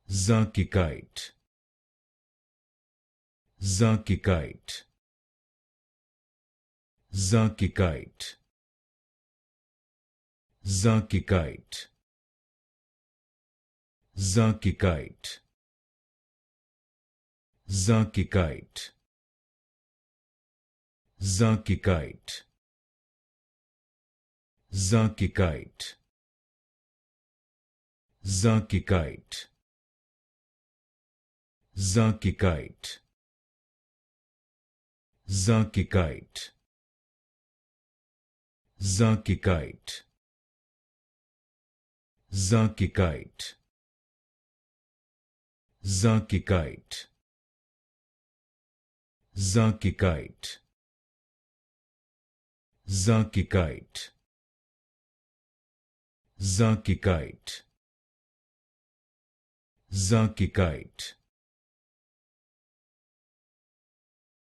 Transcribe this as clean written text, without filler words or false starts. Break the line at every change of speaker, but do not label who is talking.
Zharchikhite, Zharchikhite, Zharchikhite, Zharchikhite, Zharchikhite, Zharchikhite, Zharchikhite, Zharchikhite, Zharchikhite, Zharchikhite, Zharchikhite, Zharchikhite, Zharchikhite, Zharchikhite, Zharchikhite, Zharchikhite, Zharchikhite, Zharchikhite,